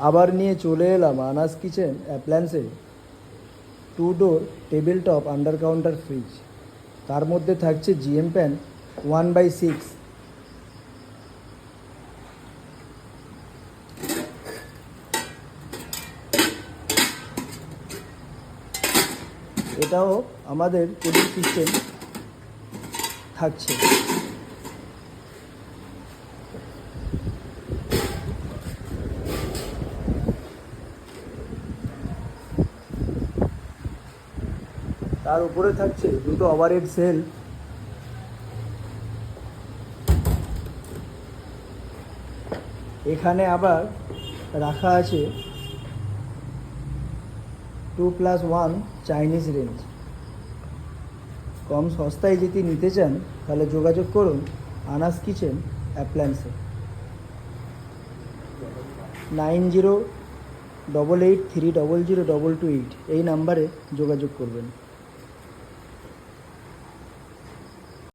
আবার নিয়ে চলে এলাম আনাস কিচেন অ্যাপ্লায়েন্সে 2 door table top under counter fridge. তার মধ্যে থাকছে জিএম প্যান 1/6। এটাও আমাদের কুলিং সিস্টেম থাকছে। তার উপরে থাকছে দুটো ওভারহেড সেল। এখানে আবার রাখা আছে 2+1 চাইনিজ রেঞ্জ। কম সস্তায় যদি নিতে চান তাহলে যোগাযোগ করুন আনাস কিচেন অ্যাপ্লায়েন্সে। 9088300228 এই নাম্বারে যোগাযোগ করবেন।